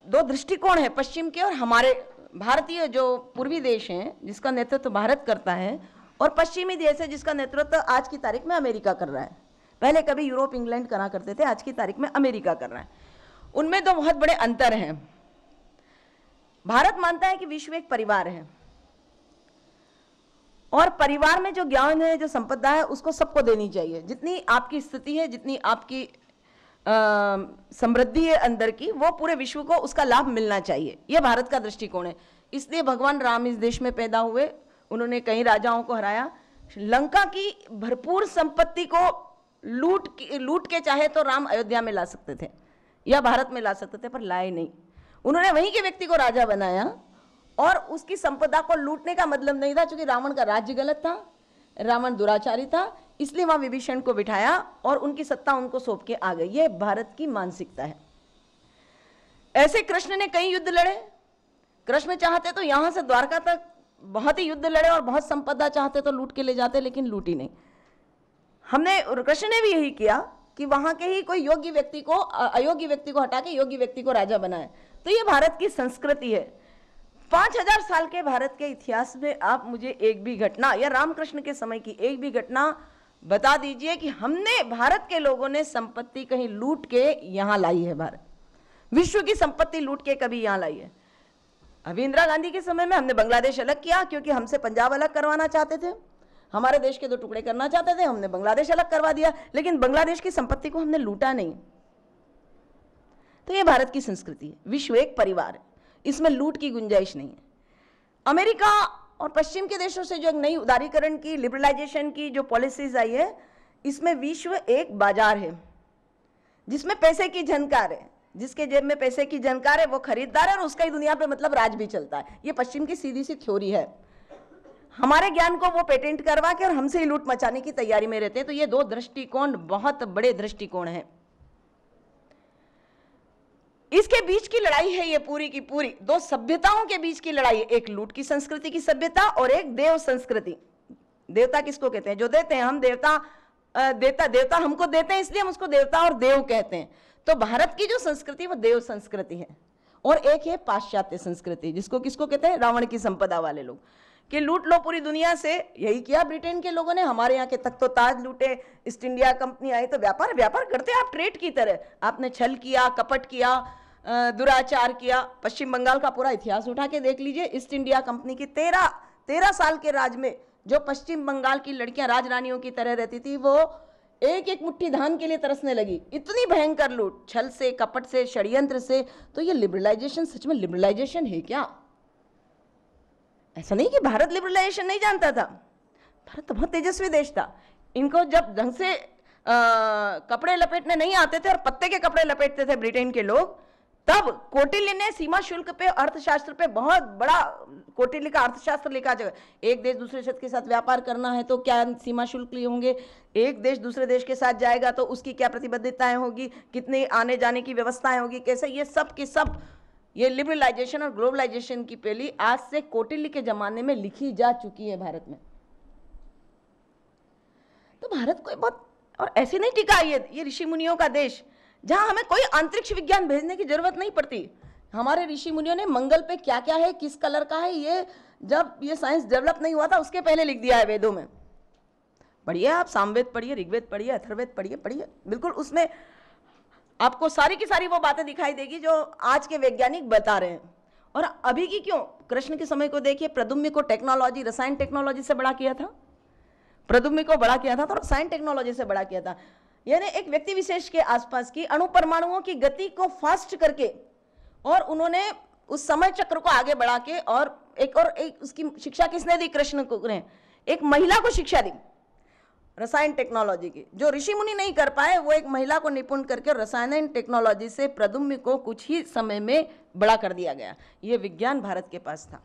दो दृष्टिकोण है पश्चिम के और हमारे भारतीय जो पूर्वी देश हैं जिसका नेतृत्व भारत करता है, और पश्चिमी देश है जिसका नेतृत्व आज की तारीख में अमेरिका कर रहा है। पहले कभी यूरोप इंग्लैंड करा करते थे, आज की तारीख में अमेरिका कर रहा है। उनमें दो बहुत बड़े अंतर हैं। भारत मानता है कि विश्व एक परिवार है और परिवार में जो ज्ञान है, जो संपदा है, उसको सबको देनी चाहिए। जितनी आपकी स्थिति है, जितनी आपकी समृद्धि है अंदर की, वो पूरे विश्व को उसका लाभ मिलना चाहिए। यह भारत का दृष्टिकोण है। इसलिए भगवान राम इस देश में पैदा हुए, उन्होंने कई राजाओं को हराया। लंका की भरपूर संपत्ति को लूट के चाहे तो राम अयोध्या में ला सकते थे या भारत में ला सकते थे, पर लाए नहीं। उन्होंने वहीं के व्यक्ति को राजा बनाया और उसकी संपदा को लूटने का मतलब नहीं था, क्योंकि रावण का राज्य गलत था, रावण दुराचारी था, इसलिए वहां विभीषण को बिठाया और उनकी सत्ता उनको सौंप के आ गई। ये भारत की मानसिकता है। ऐसे कृष्ण ने कई युद्ध लड़े। कृष्ण चाहते तो यहां से द्वारका तक बहुत ही युद्ध लड़े और बहुत संपदा चाहते तो लूट के ले जाते, लेकिन लूटी नहीं। कृष्ण ने भी यही किया कि वहां के ही कोई योग्य व्यक्ति को, अयोग्य व्यक्ति को हटा के योग्य व्यक्ति को राजा बनाए। तो ये भारत की संस्कृति है। 5000 साल के भारत के इतिहास में आप मुझे एक भी घटना या रामकृष्ण के समय की एक भी घटना बता दीजिए कि हमने, भारत के लोगों ने संपत्ति कहीं लूट के यहां लाई है। भारत विश्व की संपत्ति लूट के कभी यहां लाई है? अभी इंदिरा गांधी के समय में हमने बांग्लादेश अलग किया, क्योंकि हमसे पंजाब अलग करवाना चाहते थे, हमारे देश के दो टुकड़े करना चाहते थे, हमने बांग्लादेश अलग करवा दिया, लेकिन बांग्लादेश की संपत्ति को हमने लूटा नहीं। तो यह भारत की संस्कृति है। विश्व एक परिवार है, इसमें लूट की गुंजाइश नहीं है। अमेरिका और पश्चिम के देशों से जो नई उदारीकरण की, लिबरलाइजेशन की जो पॉलिसीज आई है, इसमें विश्व एक बाजार है जिसमें पैसे की झनकार है। जिसके जेब में पैसे की झनकार है वो खरीदार है और उसका ही दुनिया पे मतलब राज भी चलता है। ये पश्चिम की सीधी सी थ्योरी है। हमारे ज्ञान को वो पेटेंट करवा के और हमसे ही लूट मचाने की तैयारी में रहते हैं। तो ये दो दृष्टिकोण बहुत बड़े दृष्टिकोण हैं। इसके बीच की लड़ाई है ये पूरी की पूरी, दो सभ्यताओं के बीच की लड़ाई है। एक लूट की संस्कृति की सभ्यता और एक देव संस्कृति। देवता किसको कहते हैं? जो देते हैं। हम देवता हमको देते हैं, इसलिए हम उसको देवता और देव कहते हैं। तो भारत की जो संस्कृति वो देव संस्कृति है, और एक है पाश्चात्य संस्कृति, जिसको किसको कहते हैं? रावण की संपदा वाले लोग, कि लूट लो पूरी दुनिया से। यही किया ब्रिटेन के लोगों ने। हमारे यहाँ के तख्तो ताज लूटे, ईस्ट इंडिया कंपनी आई तो व्यापार करते आप ट्रेड की तरह। आपने छल किया, कपट किया, दुराचार किया। पश्चिम बंगाल का पूरा इतिहास उठा के देख लीजिए। ईस्ट इंडिया कंपनी की 13 साल के राज में जो पश्चिम बंगाल की लड़कियां राजरानियों की तरह रहती थी, वो एक एक मुट्ठी धान के लिए तरसने लगी। इतनी भयंकर लूट, छल से, कपट से, षड्यंत्र से। तो ये लिबरलाइजेशन सच में लिबरलाइजेशन है क्या? ऐसा नहीं कि भारत लिबरलाइजेशन नहीं जानता था। भारत तो बहुत तेजस्वी देश था। इनको जब ढंग से कपड़े लपेटने नहीं आते थे और पत्ते के कपड़े लपेटते थे ब्रिटेन के लोग, तब कौटिल्य ने सीमा शुल्क पे, अर्थशास्त्र पे बहुत बड़ा, कौटिल्य का अर्थशास्त्र लिखा जाएगा। एक देश दूसरे देश के साथ व्यापार करना है तो क्या सीमा शुल्क लिए होंगे, एक देश दूसरे देश के साथ जाएगा तो उसकी क्या प्रतिबद्धताएं होगी, कितनी आने जाने की व्यवस्थाएं होगी, कैसे, ये सब के सब ये लिबरलाइजेशन और ग्लोबलाइजेशन की पहली आज से कौटिल्य के जमाने में लिखी जा चुकी है भारत में। तो भारत कोई बहुत और ऐसे नहीं टिका ये ऋषि मुनियों का देश, जहां हमें कोई अंतरिक्ष विज्ञान भेजने की जरूरत नहीं पड़ती। हमारे ऋषि मुनियों ने मंगल पे क्या क्या है, किस कलर का है, ये जब ये साइंस डेवलप नहीं हुआ था उसके पहले लिख दिया है वेदों में। पढ़िए, आप सामवेद पढ़िए, ऋग्वेद पढ़िए, अथर्ववेद पढ़िए, बिल्कुल उसमें आपको सारी की सारी वो बातें दिखाई देगी जो आज के वैज्ञानिक बता रहे हैं। और अभी की क्यों, कृष्ण के समय को देखिए, प्रद्युम्न को टेक्नोलॉजी, रसायन टेक्नोलॉजी से बड़ा किया था, प्रद्युम्न को बड़ा किया था तो रसायन टेक्नोलॉजी से बड़ा किया था। यानी एक व्यक्ति विशेष के आसपास की अणु परमाणुओं की गति को फास्ट करके, और उन्होंने उस समय चक्र को आगे बढ़ा के, और एक उसकी शिक्षा किसने दी? कृष्ण को ने एक महिला को शिक्षा दी रसायन टेक्नोलॉजी की। जो ऋषि मुनि नहीं कर पाए वो एक महिला को निपुण करके रसायन टेक्नोलॉजी से प्रद्युम्न को कुछ ही समय में बड़ा कर दिया गया। ये विज्ञान भारत के पास था।